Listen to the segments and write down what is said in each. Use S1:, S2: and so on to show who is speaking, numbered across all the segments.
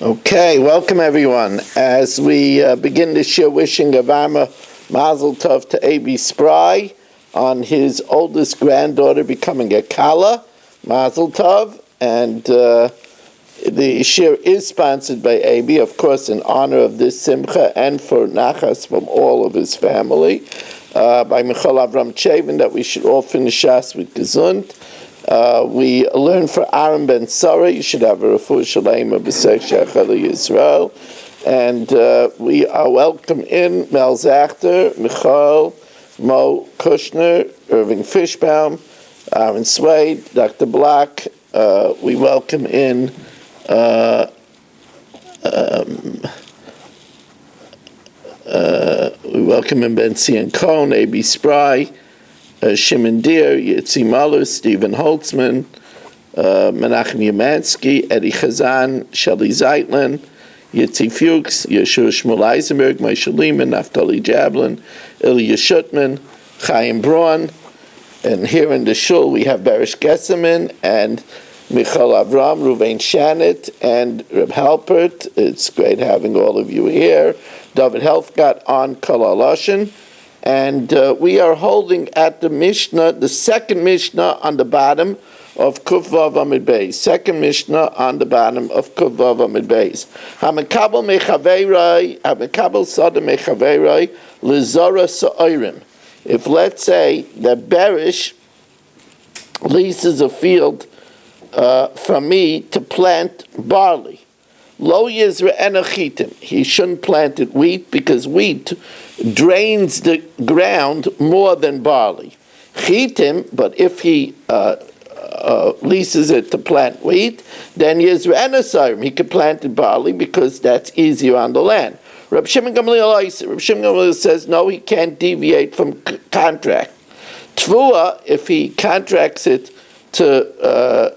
S1: Okay, welcome everyone. As we begin this year, wishing a varma mazel tov to A.B. Spry on his oldest granddaughter becoming a kala, mazel tov, and the shir is sponsored by A.B., of course, in honor of this simcha and for nachas from all of his family, by Michal Avram Chavin, that we should all finish us with gesund. We learn for Aaron Ben Sarah, you should have a refuah shalema b'sech she'achal Yisrael. And we are welcome in Mel Zachter, Michal, Mo Kushner, Irving Fishbaum, Aaron Swade, Dr. Black. We welcome in Ben Cian Cohn, A.B. Spry, Shimon Deer, Yitzi Muller, Stephen Holtzman, Menachem Yamansky, Eddie Chazan, Shelley Zeitlin, Yitzi Fuchs, Yeshua Shmuel Eisenberg, Moshe Lehman, Naftali Jablin, Ilya Shutman, Chaim Braun, and here in the shul we have Barish Gesseman and Michal Avram, Ruvain Shanit, and Reb Halpert. It's great having all of you here. David Helfgott on Kol HaLashon. And we are holding at the Mishnah, the second Mishnah on the bottom of Kuf Vav Amid Beis. Second Mishnah on the bottom of Kuf Vav Amid Beis. Hamekabel mechaveirai, hamekabel sada mechaveirai, lizara sa'orim. If, let's say, that Berish leases a field from me to plant barley, Lo Yizra Enachitim. He shouldn't plant it wheat because wheat drains the ground more than barley. Chitim, but if he leases it to plant wheat, then Yizra Enasayim. He could plant it barley because that's easier on the land. Reb Shimon Gamliel says no, he can't deviate from contract. Tvua, if he contracts it to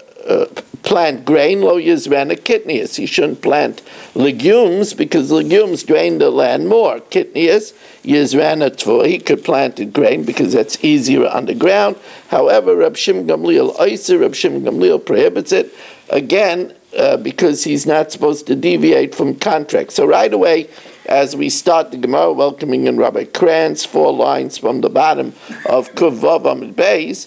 S1: plant grain, lo yizrana kitnius. He shouldn't plant legumes because legumes drain the land more. Kitnius, yizrana tvua. He could plant grain because that's easier on the ground. However, Reb Shimon Gamliel prohibits it, again, because he's not supposed to deviate from contract. So right away, as we start the Gemara, welcoming in Rabbi Kranz, 4 lines from the bottom of Kuf Vav Amid Beis,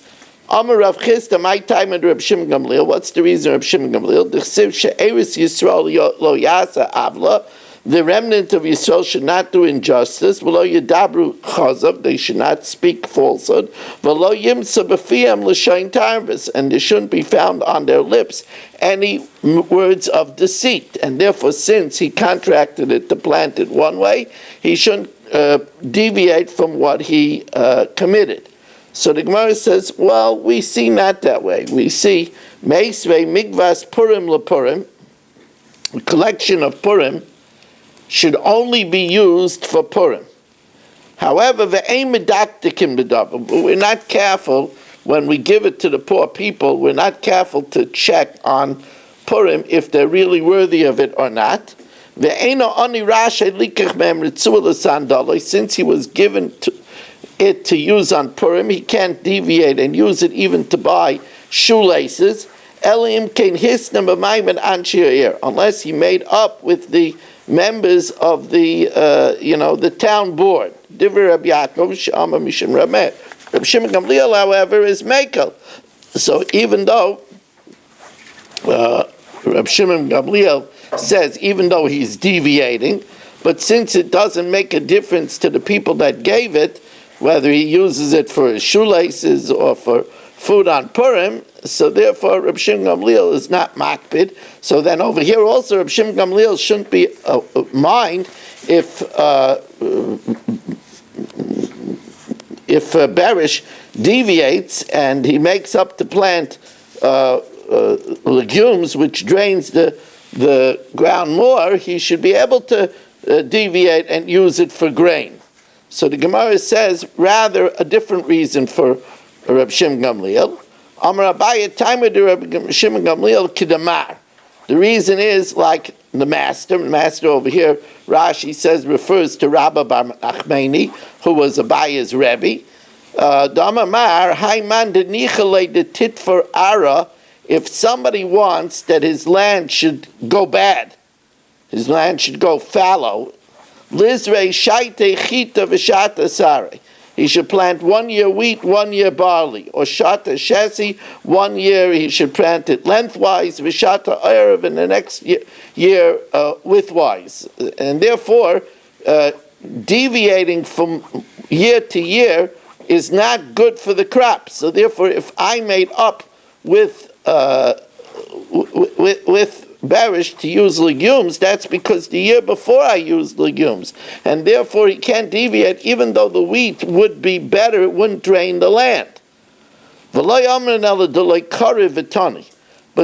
S1: Amar Rav Chisda, my time under Reb Shimon Gamliel. What's the reason Reb Shimon Gamliel? D'chsiv she'eris Yisrael lo yasa avla. The remnant of Yisrael should not do injustice. V'lo yedabru chazav. They should not speak falsehood. V'lo yimsa b'fiyam l'shayin tarvis. And there shouldn't be found on their lips any words of deceit. And therefore, since he contracted it to plant it one way, he shouldn't deviate from what he committed. So the Gemara says, well, we see not that way. We see Meisvei Migvas Purim LePurim, a collection of Purim, should only be used for Purim. However, we're not careful when we give it to the poor people. We're not careful to check on Purim if they're really worthy of it or not. Since he was given it to use on Purim, he can't deviate and use it even to buy shoelaces, unless he made up with the members of the town board. Reb Shimon Gamliel, however, is Mekel. So even though Reb Shimon Gamliel says, even though he's deviating, but since it doesn't make a difference to the people that gave it, whether he uses it for his shoelaces or for food on Purim, so therefore Reb Shimon Gamliel is not makpid. So then over here also Reb Shimon Gamliel shouldn't be mind if Berish deviates and he makes up to plant legumes, which drains the ground more, he should be able to deviate and use it for grain. So the Gemara says rather a different reason for Reb Shimon Gamliel. Amar Abaye Taimer de Reb Shimon Gamliel Kidamar. The reason is like the master over here, Rashi says, refers to Rabba Bar Achmeni, who was Abaye's Rebbe. Damamar Haiman de Nichale de Tit for Ara. If somebody wants that his land should go bad, his land should go fallow. Lizrei shaite chita v'shata sare. He should plant 1 year wheat, 1 year barley, or shata shesi. 1 year he should plant it lengthwise, v'shata erev, in the next year widthwise. And therefore, deviating from year to year is not good for the crop. So therefore, if I made up with bearish to use legumes, that's because the year before I used legumes, and therefore he can't deviate, even though the wheat would be better, it wouldn't drain the land. But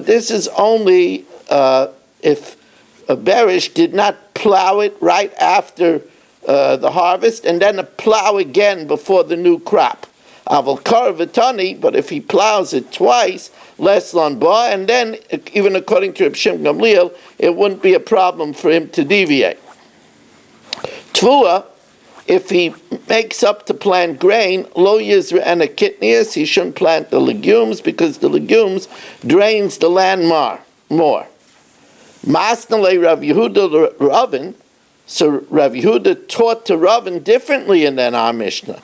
S1: this is only if a bearish did not plow it right after the harvest, and then a plow again before the new crop. But if he plows it twice, less lanba, and then even according to Reb Shimon Gamliel, it wouldn't be a problem for him to deviate. Tvua, if he makes up to plant grain, lo yizra and a kitnius, he shouldn't plant the legumes because the legumes drains the land more. Masnale Rav Yehuda Ravin, so Rav Yehuda taught to Ravin differently in our Mishnah.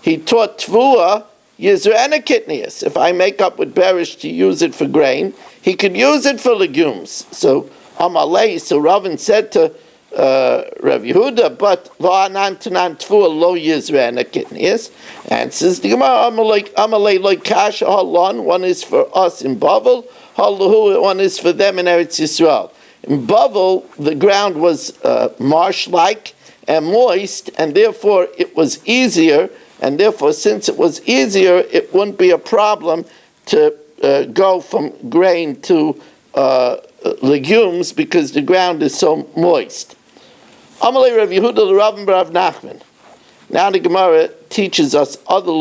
S1: He taught Tvua Yizra and a kitnius. If I make up with bearish to use it for grain, he could use it for legumes. So Amalei, so Ravin said to Rav Yehuda, but va'anan tanan Tvua lo Yizra and a kitnius. Answers the Gemara, Amalei loy kasha halon, one is for us in Bavel, halahu, one is for them in Eretz Yisrael. In Bavel, the ground was marsh-like and moist, and therefore it was easier. And therefore, since it was easier, it wouldn't be a problem to go from grain to legumes because the ground is so moist. Amalei Rav Yehuda l'Rav Rav Nachman. Now the Gemara teaches us other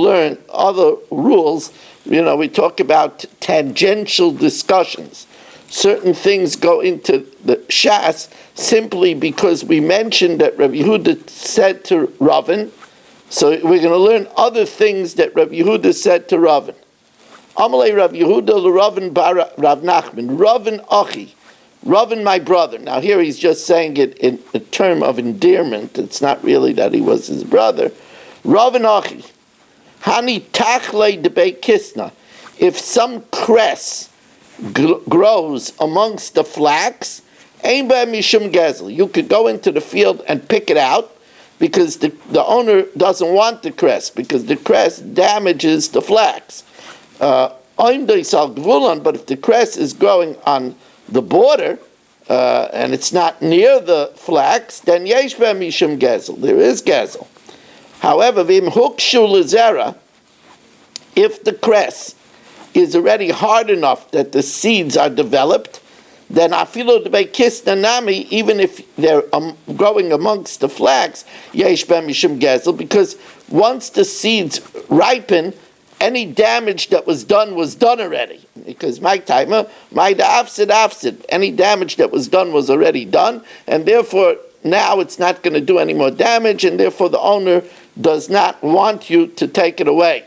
S1: rules. You know, we talk about tangential discussions. Certain things go into the Shas simply because we mentioned that Rav Yehuda said to Ravin. So we're going to learn other things that Rav Yehuda said to Ravin. Amalei Rav Yehuda l'Ravin bar Rav Nachman. Ravin achi. Ravin, my brother. Now here he's just saying it in a term of endearment. It's not really that he was his brother. Ravin achi. Hani tachle debei kisna. If some cress grows amongst the flax, ein ba mishum gezel. You could go into the field and pick it out, because the owner doesn't want the cress, because the cress damages the flax. But if the cress is growing on the border, and it's not near the flax, then yesh mishum gezel, there is gezel. However, v'im hukshu lezera, if the cress is already hard enough that the seeds are developed, then afilo debei kisna nami, even if they're growing amongst the flax, yesh ben mishum gezel, because once the seeds ripen, any damage that was done already. Because my timer, my afsid, any damage that was done was already done, and therefore now it's not going to do any more damage, and therefore the owner does not want you to take it away.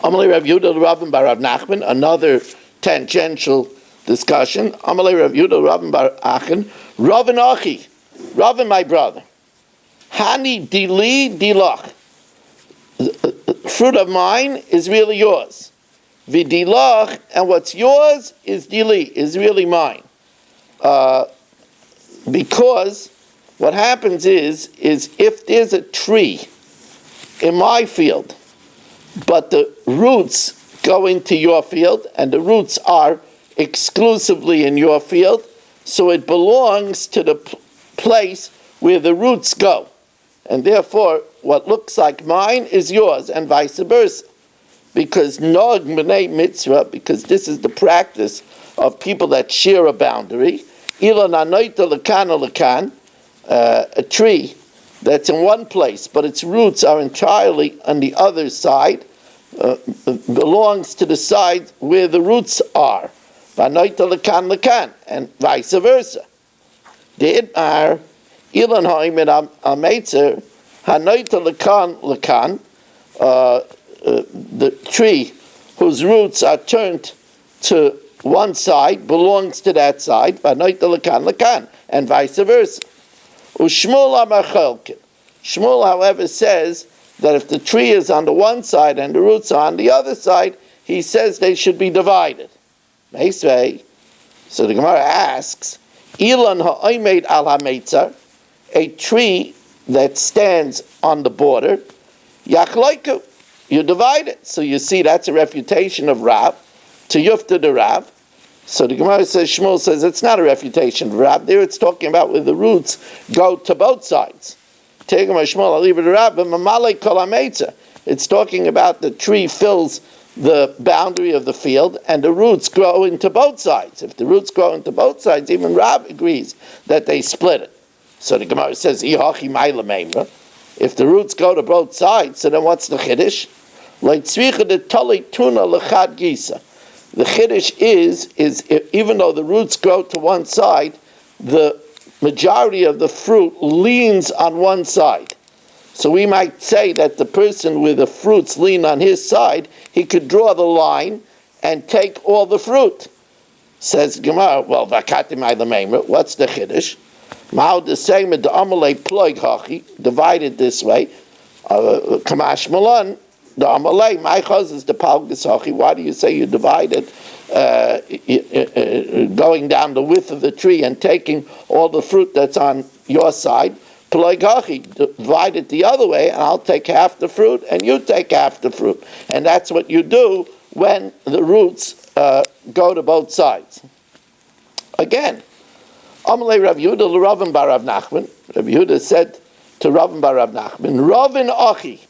S1: Amalei Rav Yehuda l'Ravin bar Rav Nachman, another tangential discussion. Amalei Rav Yehuda l'Ravin bar Achen, Ravin achi, Ravin my brother. Hani dili dilach. Fruit of mine is really yours. Vidilach, and what's yours is dili, is really mine. Because what happens is if there's a tree in my field, but the roots go into your field, and the roots are exclusively in your field, so it belongs to the place where the roots go. And therefore, what looks like mine is yours, and vice versa. Because nog b'nei mitzvah, because this is the practice of people that share a boundary, ilan anoita lekan lekan, a tree that's in one place, but its roots are entirely on the other side, belongs to the side where the roots are. V'anoita lekan lekan, and vice versa. De'idmar ilan ha'imid ha'meitzer, ha'noita lekan lekan, the tree whose roots are turned to one side belongs to that side, and vice versa. Ushmul amar cholkin. Shmuel, however, says that if the tree is on the one side and the roots are on the other side, he says they should be divided. So the Gemara asks, Ilan ha'oimed al ha'meitzar, a tree that stands on the border, yachloiku, you divide it. So you see that's a refutation of Rav, to Yufta the Rav. So the Gemara says, Shmuel says, it's not a refutation of Rav. There it's talking about where the roots go to both sides. It's talking about the tree fills the boundary of the field and the roots grow into both sides. If the roots grow into both sides, even Rav agrees that they split it. So the Gemara says, if the roots go to both sides, so then what's the chiddush? The chiddush is even though the roots grow to one side, the majority of the fruit leans on one side. So we might say that the person with the fruits lean on his side, he could draw the line and take all the fruit. Says Gemara, well, what's the chiddush? Divided this way. Kamash Malan, the Amalei, my chaz is the Palgas Hachi. Why do you say you divided going down the width of the tree and taking all the fruit that's on your side? Ploig Hachi, divide it the other way, and I'll take half the fruit, and you take half the fruit. And that's what you do when the roots go to both sides. Again, Amalei Rav Yehuda l'Ravin bar Rav Nachman. Rav Yehuda said to Ravin bar Rav Nachman, Ravin Achi,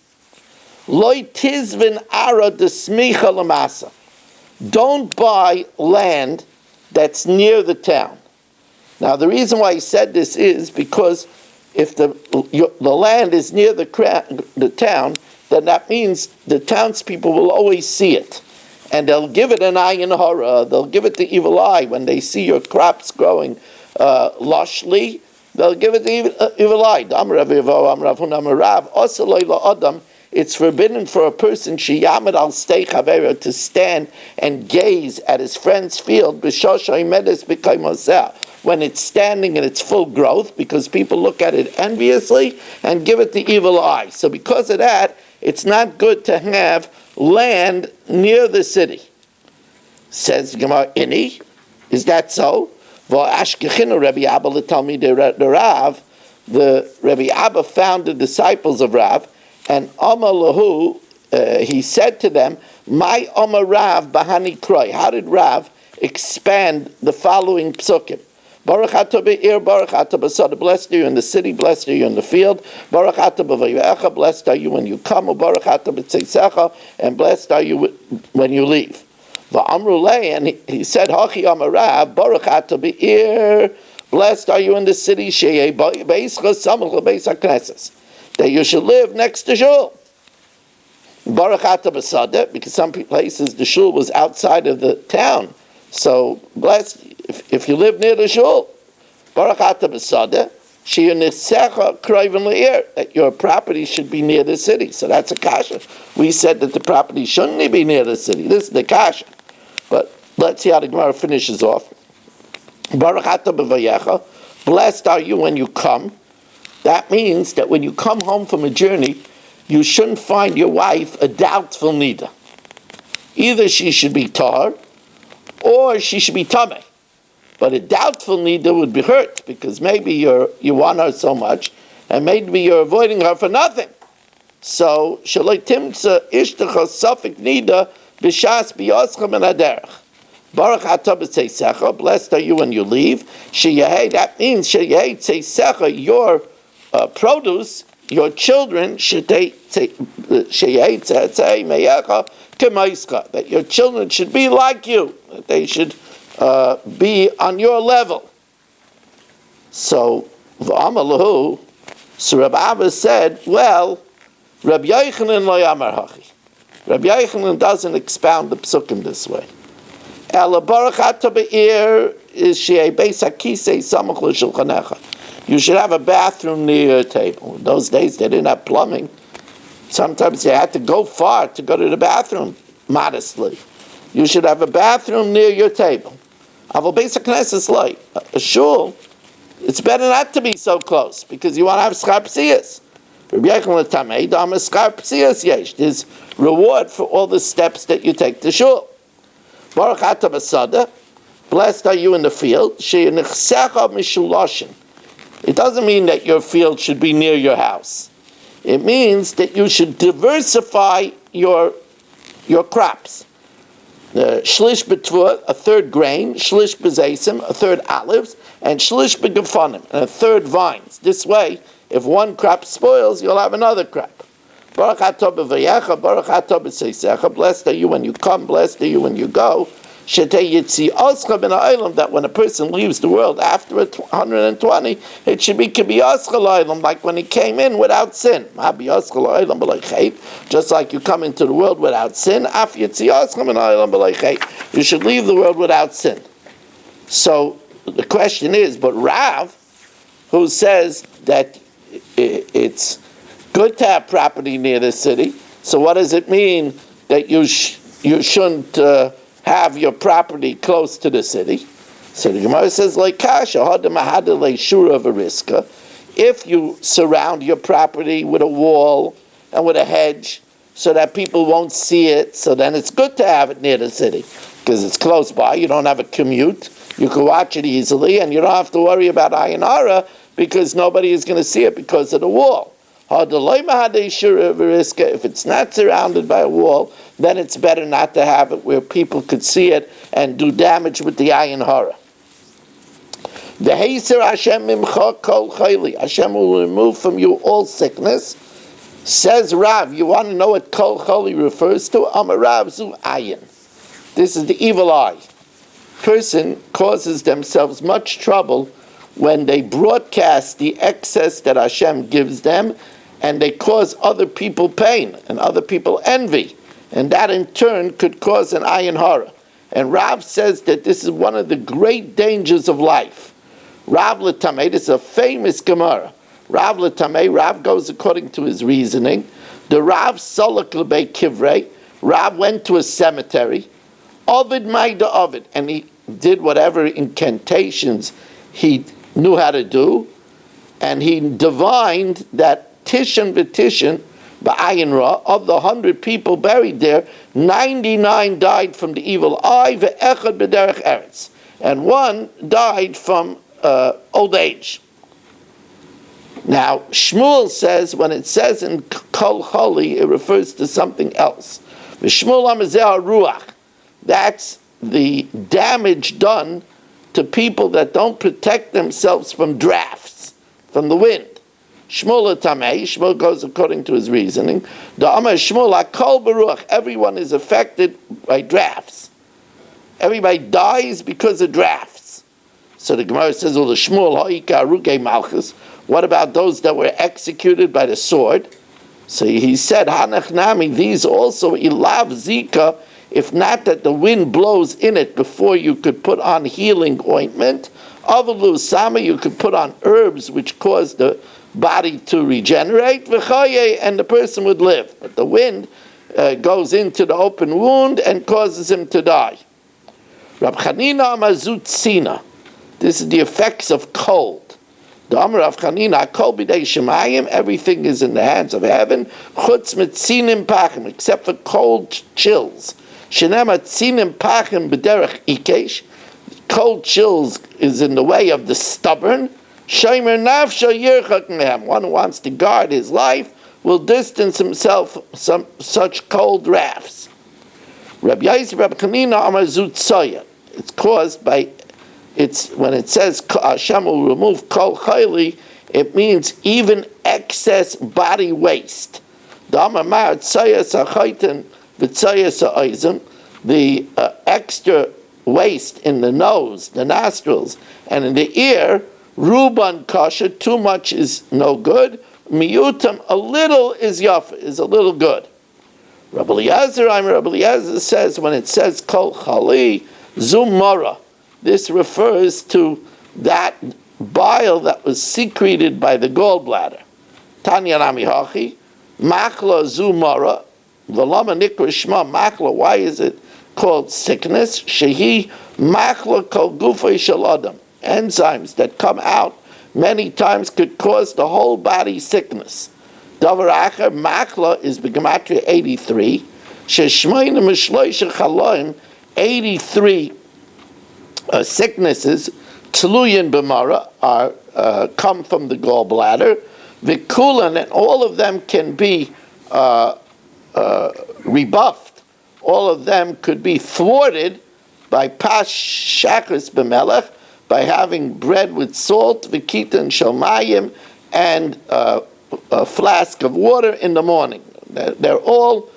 S1: Loi tizvin ara desmicha lamasa. Don't buy land that's near the town. Now, the reason why he said this is because if the land is near the town, then that means the townspeople will always see it. And they'll give it an ayin hara, they'll give it the evil eye. When they see your crops growing lushly, they'll give it the evil eye. It's forbidden for a person sheyamid al stei chavera to stand and gaze at his friend's field when it's standing in its full growth, because people look at it enviously and give it the evil eye. So because of that, it's not good to have land near the city. Says Gemara, Ini, is that so? The Rabbi Abba found the disciples of Rav, and Amar lahu, he said to them, "My Amar Rav bahani kroi." How did Rav expand the following psukim? Baruch atah be'ir, Baruch atah b'sada. Blessed are you in the city, blessed are you in the field. Baruch atah b'vayecha, blessed are you when you come. Baruch atah b'tzeisecha, and blessed are you when you leave. Va'amru lei, and he said, Hachi Amar Rav, Baruch atah be'ir, blessed are you in the city, she'yeh b'eischa samach l'beis hakneses, that you should live next to shul. Baruch atah b'sada, because some places the shul was outside of the town. So blessed if you live near the shul. Baruch atah b'sada, she'yunisecha kroivin le'ir, that your property should be near the city. So that's a kasha. We said that the property shouldn't be near the city. This is the kasha. But let's see how the Gemara finishes off. Baruch atah b'vayecha, blessed are you when you come. That means that when you come home from a journey, you shouldn't find your wife a doubtful nida. Either she should be tar, or she should be tameh. But a doubtful nida would be hurt, because maybe you want her so much, and maybe you're avoiding her for nothing. So, shaloi timtza ishtecha safik nida b'shas biyoschem en haderech. Baruch atah b'tzeisecha, blessed are you when you leave. Sheyehei, that means sheyehei tzeisecha, your produce, your children, that your children should be like you, that they should be on your level. So, v'amalahu, so Rabbi Abba said, well, Rabbi Yochanan lo yamar hachi. Rabbi Yochanan doesn't expound the psukim this way. Ela baruch atah be'ir is she'ei beis hakisei samach l'shulchanecha. You should have a bathroom near your table. In those days, they didn't have plumbing. Sometimes they had to go far to go to the bathroom, modestly. You should have a bathroom near your table. Aval Beis HaKnesses is like a shul. It's better not to be so close because you want to have schar psias. There's reward for all the steps that you take to shul. Baruch atah b'sada, blessed are you in the field. It doesn't mean that your field should be near your house. It means that you should diversify your crops. Shlish b'tvur, a third grain, shlish b'zeisim, a third olives, and shlish b'gefanim, and a third vines. This way, if one crop spoils, you'll have another crop. Baruch atah b'vayecha, baruch atah b'seisecha, blessed are you when you come, blessed are you when you go. Shetei yitzi oscha ben ha'olam, that when a person leaves the world after 120, it should be kibi oscha l'olam, like when he came in without sin. Just like you come into the world without sin, af yitzi oscha ben ha'olam b'lei chet. You should leave the world without sin. So the question is, but Rav, who says that it's good to have property near the city, so what does it mean that you shouldn't have your property close to the city? So the Gemara says, like kasha, if you surround your property with a wall and with a hedge so that people won't see it, so then it's good to have it near the city because it's close by. You don't have a commute. You can watch it easily, and you don't have to worry about ayin hara because nobody is going to see it because of the wall. If it's not surrounded by a wall, then it's better not to have it where people could see it and do damage with the ayin hara. The Heiser Hashem mimcha kol chayli. Hashem will remove from you all sickness. Says Rav, you want to know what kol chayli refers to? Amar Rav zu ayin. This is the evil eye. Person causes themselves much trouble when they broadcast the excess that Hashem gives them, and they cause other people pain and other people envy, and that in turn could cause an ayin hara. And Rav says that this is one of the great dangers of life. Rav L'Tamei, this is a famous Gemara. Rav L'Tamei, Rav goes according to his reasoning. The Rav Solak L'Bei Kivrei, Rav went to a cemetery, Ovid Maida Ovid, and he did whatever incantations he knew how to do, and he divined that Tishan v'Tishan, ba'ayin ra, of the 100 people buried there, 99 died from the evil eye, ve'echad b'derech eretz, and one died from old age. Now, Shmuel says, when it says in Kol Choli, it refers to something else. V'Shmuel amazeh ruach, that's the damage done to people that don't protect themselves from drafts, from the wind. Shmuel Tamei, Shmuel goes according to his reasoning. The Amar Shmuel Akol Baruch, everyone is affected by drafts. Everybody dies because of drafts. So the Gemara says, "Well, the Shmuel Ha'ika Aruge Malchus." What about those that were executed by the sword? So he said, "Hanach Nami, these also ilav zika. If not that the wind blows in it before you could put on healing ointment, avalu sama, you could put on herbs which cause the body to regenerate, and the person would live. But the wind goes into the open wound and causes him to die." Rab Chanina Amazut Sina. This is the effects of cold. The Amar of Chanina, Kol b'dei Shemayim, everything is in the hands of heaven, chutz mitzinim pachim, except for cold chills. Shenema tzinim pachim b'derech ikesh, cold chills is in the way of the stubborn. Shomer nafsho yirchak mehem, one who wants to guard his life will distance himself from such cold drafts. Rabbi Yisrael, Rabbi Chanina Amar Zutzoya. It's caused by, when it says Hashem will remove kol chayli, it means even excess body waste. The Amar Ma'at Tzayas HaChayten V'Tzayas HaOizim, the extra waste in the nose, the nostrils, and in the ear, Ruban kasha, too much is no good. Miyutam, a little is yafa, is a little good. Rabbi Eliezer says, when it says kol chali, zumara, this refers to that bile that was secreted by the gallbladder. Tanya Rami Hachi, machla zumara, v'lama nikra shma machla, why is it called sickness. Shehi machla kol gufay shel adam. Enzymes that come out many times could cause the whole body sickness. Davar acher machla is b'gematria 83. Sheshmoyne mishloisha chaloim, 83 sicknesses tluyin b'mara are come from the gallbladder. Vikulan, and all of them can be rebuffed. All of them could be thwarted by pas shachris b'melech, by having bread with salt, v'kitan shalmayim, and a flask of water in the morning. They're all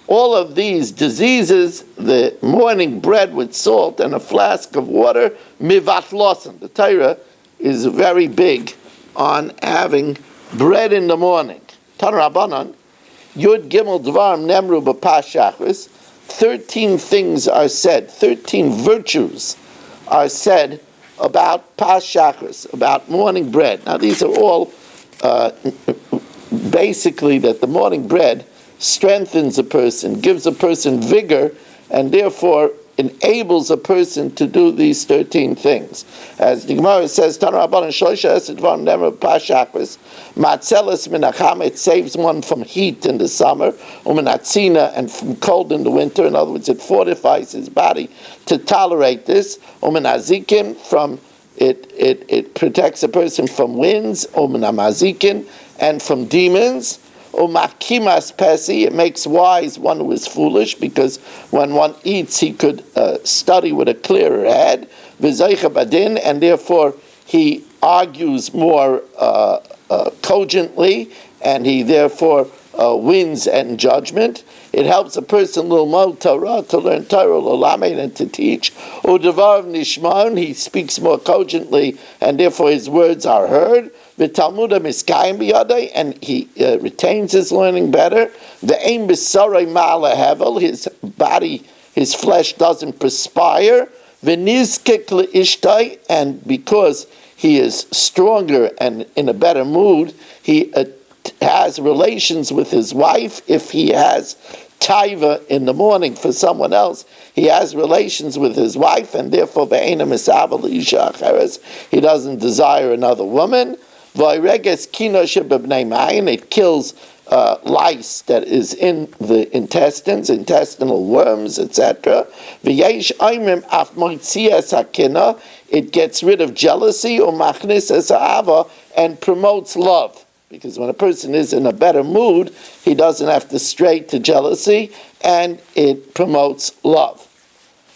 S1: of these diseases, the morning bread with salt and a flask of water, mivatlosen. The Torah is very big on having bread in the morning. Tan Rabbanan, Yud Gimel Dvarim Nemru B'Pas Shachris, 13 things are said, 13 virtues are said about Pas Shachris, about morning bread. Now these are all basically that the morning bread strengthens a person, gives a person vigor, and therefore enables a person to do these 13 things. As the Gemara says, Matzelis minacham, it saves one from heat in the summer, uminatzina, and from cold in the winter. In other words, it fortifies his body to tolerate this. Uminazikin, from it protects a person from winds, uminamazikin, and from demons. Umakimas pesi, it makes wise one who is foolish, because when one eats, he could study with a clearer head. V'zeicha badin, and therefore he argues more cogently, and he therefore wins in judgment. It helps a person lilmod Torah, to learn Torah, l'lamed, and to teach. U'devar nishman, he speaks more cogently, and therefore his words are heard. V'talmuda miskayim biyadai, and he retains his learning better. V'ein b'saray ma'ala hevel, his body, his flesh doesn't perspire. V'nizkek le'ishtai, and because he is stronger and in a better mood, he has relations with his wife. If he has taiva in the morning for someone else, he has relations with his wife, and therefore ve'ena misava l'isha acheres, he doesn't desire another woman. V'ayreges kino sheb'bnei mayin, it kills lice that is in the intestines, intestinal worms, etc. V'yesh aimim af moitzias hakina, it gets rid of jealousy, or machnis es ha'ava, and promotes love. Because when a person is in a better mood, he doesn't have to stray to jealousy, and it promotes love.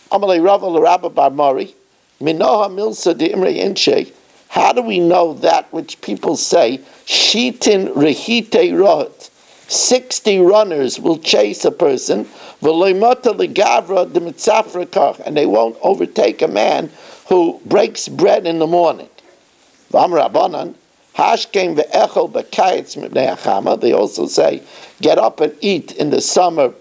S1: Amalei Rava l'Rabba Bar Mori, Minoha Milsa de Imre Inche, how do we know that which people say, Shitin Rehite Rohit, 60 runners will chase a person, V'loimota legavra de mitzafra kach, and they won't overtake a man who breaks bread in the morning. V'am Rabbanan, Hashkem ve'echol b'kayetz mibnei achama. They also say, get up and eat in the summer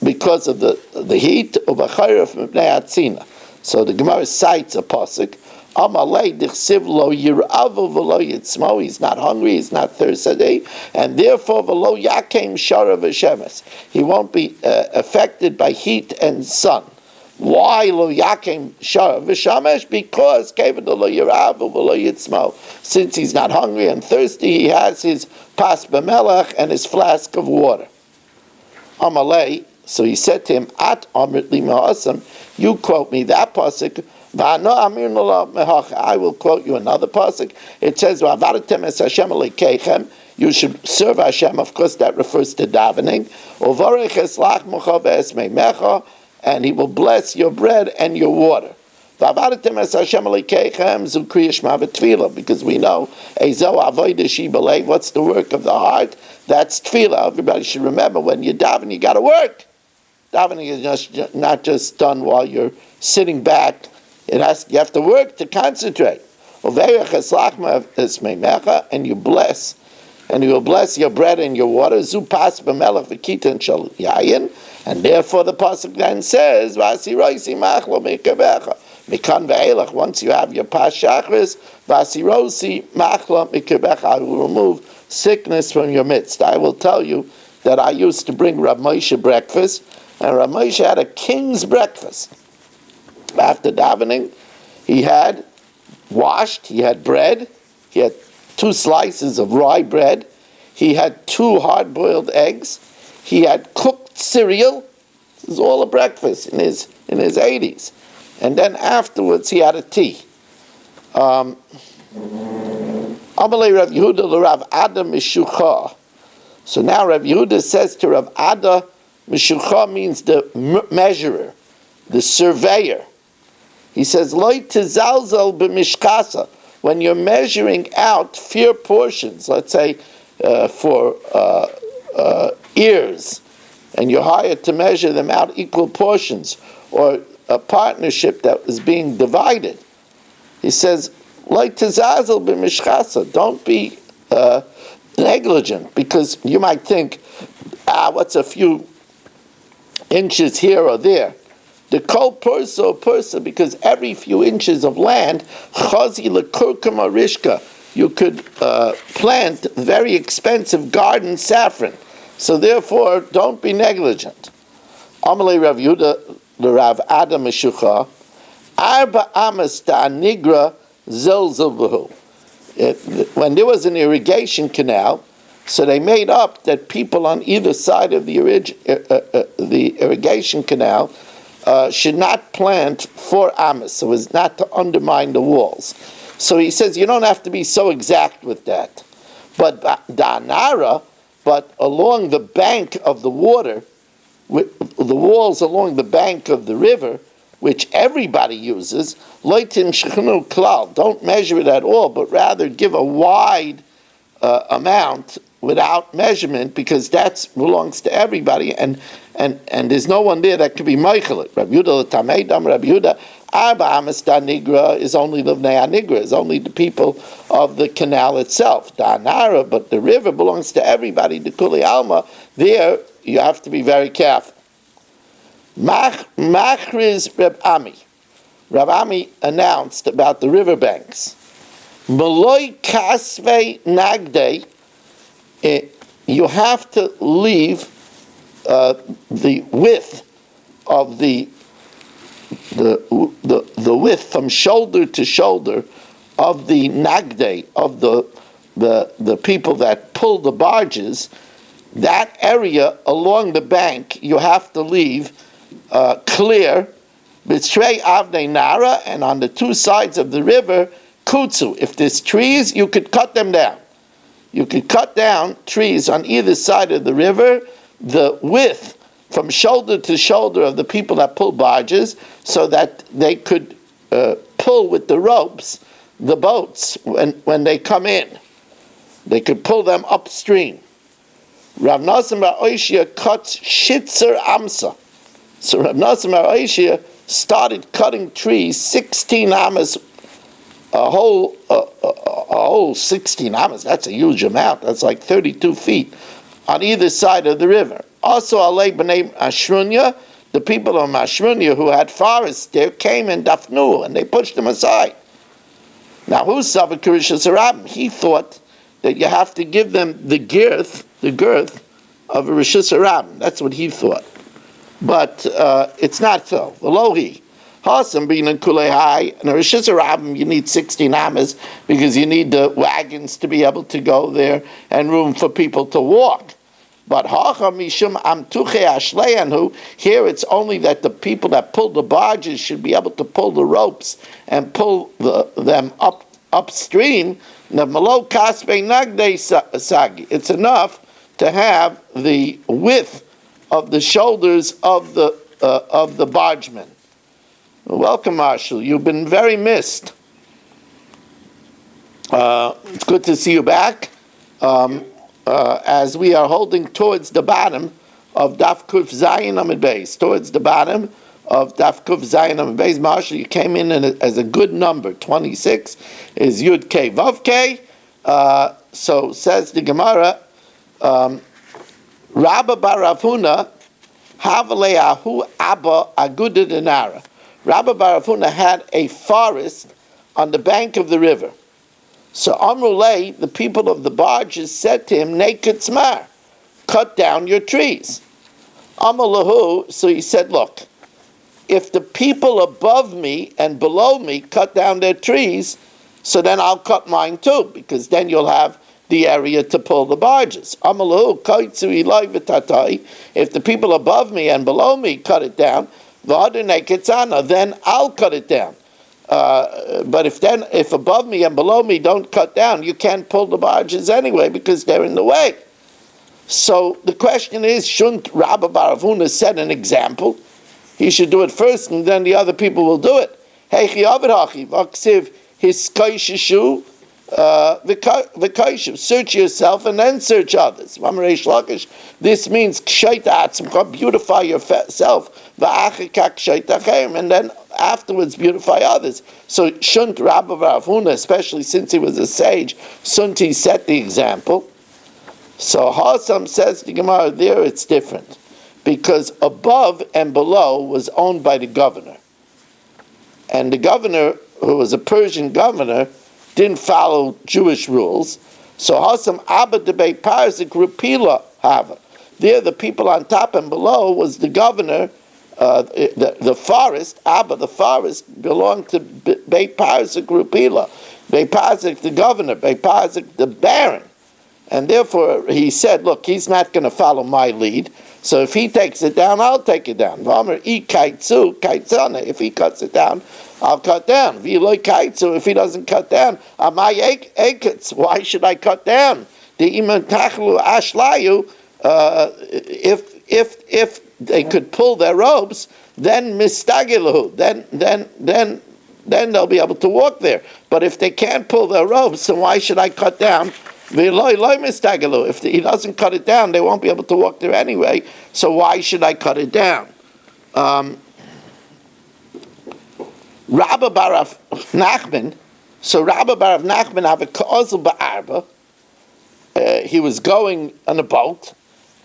S1: because of the heat. U'b'chayref mibnei atzina. So the Gemara cites a pasuk. Amalei dichsiv lo yiravu v'lo yitzmo. He's not hungry, he's not thirsty, and therefore v'lo yakem shara v'shemes. He won't be affected by heat and sun. Why lo yakem shara v'shemesh? Because kevad lo yiravu v'lo yitzmo. Since he's not hungry and thirsty, he has his pas b'melech and his flask of water. Amalei. So he said to him, At amrit li mehasam, you quote me that pasuk. I will quote you another pasuk. It says, you should serve Hashem. Of course, that refers to davening. And he will bless your bread and your water. Because we know, what's the work of the heart? That's tefillah. Everybody should remember, when you daven, you got to work. Davening is not just done while you're sitting back. You have to work to concentrate. And you bless, and you will bless your bread and your water. And therefore the pasuk then says, once you have your pas shachris, I will remove sickness from your midst. I will tell you that I used to bring Rav Moshe breakfast. And Rav Moshe had a king's breakfast. After davening, he had washed, he had bread, he had 2 slices of rye bread, he had 2 hard-boiled eggs, he had cooked cereal. This is all a breakfast in his 80s. And then afterwards he had a tea. Amalei Rav Yehuda l'Rav Ada Mishucha. So now Rav Yehuda says to Rav Ada, Mishucha means the measurer, the surveyor. He says, Loi tizalzel b'mishkasa. When you're measuring out fair portions, let's say for ears, and you're hired to measure them out equal portions, or a partnership that is being divided. He says, like Tazazel b'mishchasa, don't be negligent, because you might think, what's a few inches here or there? The kol persa, because every few inches of land, chazi lekurkuma rishka, you could plant very expensive garden saffron. So therefore, don't be negligent. Amalei Rav Yehuda l'Rav Ada Mishucha, Arba amas ta'anigra zelzelvahu. When there was an irrigation canal, so they made up that people on either side of the irrigation canal should not plant 4 amas, so as not to undermine the walls. So he says you don't have to be so exact with that. But da'anara, but along the bank of the water, with the walls along the bank of the river, which everybody uses, loitim shechnu klal, don't measure it at all, but rather give a wide amount without measurement, because that belongs to everybody, and there's no one there that could be meichel it. Rabbi Yehuda l'tamei dam Rabbi Yehuda, Arba amas nigra is only the Bnei Nigra, is only the people of the canal itself. Da'anara, but the river belongs to everybody. The Kuli Alma, there you have to be very careful. Machriz Reb Ami. Reb Ami announced about the riverbanks. Maloi kasvei nagdei, you have to leave the width of the width from shoulder to shoulder of the nagde, of the people that pull the barges. That area along the bank you have to leave clear. B'tzrei avnei nara, and on the 2 sides of the river, kutsu. If there's trees, you could cut them down. You could cut down trees on either side of the river, the width from shoulder to shoulder of the people that pull barges, so that they could pull with the ropes the boats when they come in. They could pull them upstream. Rav Nosson bar Oishia cuts shitzer amsa. So Rav Nosson bar Oishia started cutting trees 16 amas, a whole 16 amas. That's a huge amount. That's like 32 feet on either side of the river. Also, Alei B'nai Ashrunya, the people of Ashrunya who had forests there came and dafnu, and they pushed them aside. Now, who's Sava Karishas Harabim? He thought that you have to give them the girth of a Rishas Harabim. That's what he thought. But it's not so. Velohi. Hasam being in Kulehai, and a Rishas Harabim, you need 16 amas, because you need the wagons to be able to go there and room for people to walk. But here it's only that the people that pull the barges should be able to pull the ropes and pull them upstream. It's enough to have the width of the shoulders of the bargemen. Welcome, Marshall. You've been very missed. It's good to see you back. As we are holding towards the bottom of Daf Kuf Zayin Amid Beis, towards the bottom of Daf Kuf Zayin Amid Beis. Marshall, you came in as a good number. 26 is Yud K Vav K. So says the Gemara, Rabba bar Rav Huna Havaleahu Abba Aguda Denara. Rabba bar Rav Huna had a forest on the bank of the river. So Amrulay, the people of the barges, said to him, Naked Smar, cut down your trees. Amalahu, so he said, look, if the people above me and below me cut down their trees, so then I'll cut mine too, because then you'll have the area to pull the barges. Amalahu, if the people above me and below me cut it down, then I'll cut it down. But if above me and below me don't cut down, you can't pull the barges anyway because they're in the way. So the question is, shouldn't Rabbi Bar Avuna set an example? He should do it first, and then the other people will do it. Search yourself and then search others. This means beautify yourself, and then afterwards beautify others. So shouldn't Rabbi Bar Avuna, especially since he was a sage, shouldn't he set the example? So Hassam says the Gemara there it's different, because above and below was owned by the governor, and the governor, who was a Persian governor, didn't follow Jewish rules. So Hassam Abba debate Parzik Rupila Hava. There, the people on top and below was the governor. The forest, Abba, the forest, belonged to Beit Parzik Rupila. Beit Parzik, the governor. Beit Parzik, the baron. And therefore, he said, look, he's not going to follow my lead. So if he takes it down, I'll take it down. If he cuts it down, I'll cut down. If he doesn't cut down, why should I cut down? If they could pull their ropes, then mistagilu, then they'll be able to walk there. But if they can't pull their ropes, then why should I cut down? If he doesn't cut it down, they won't be able to walk there anyway. So why should I cut it down? Rabba Bar Nachman. So Rabba Bar Nachman have a ka'azul ba'arba. He was going on a boat,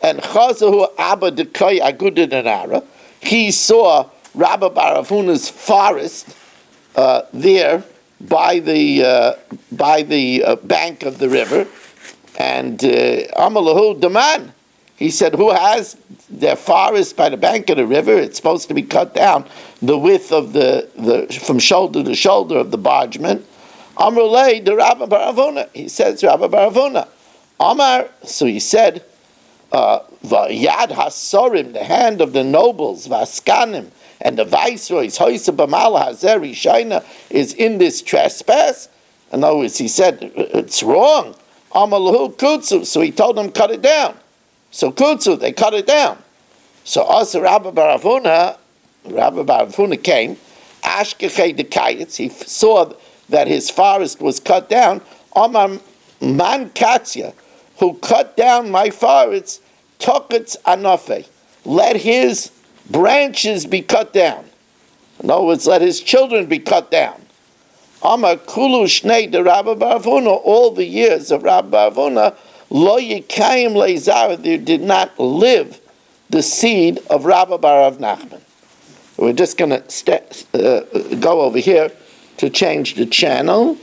S1: and chazahu abba dekai agudin anara. He saw Rabba Bar Avuna's forest there by the bank of the river, and Amalahu Daman. He said, who has their forest by the bank of the river? It's supposed to be cut down the width of the from shoulder to shoulder of the bargeman. Amrulay the Rabbi Bar Avuna. He says Rabbi Bar Avuna. Amar. So he said, Vayad Hasorim, the hand of the nobles, Vaskanim, and the viceroys, Hoysa Bamal Hazeri Shaina, is in this trespass. In other words, he said it's wrong. Amalahu Kutsu. So he told them cut it down. So Kutsu, they cut it down. So also Rabbi Bar Avuna came, Ashkechei the Kayetz, he saw that his forest was cut down. Amar Man Katzia, who cut down my forest, Toketz Anofe, let his branches be cut down. In other words, let his children be cut down. Amar Kulu Shnei de Rabbi Bar Avuna, all the years of Rabbi Bar Avuna, Lo Yikayim Leizar, there did not live the seed of Rabbi Bar Nachman. We're just going to go over here to change the channel.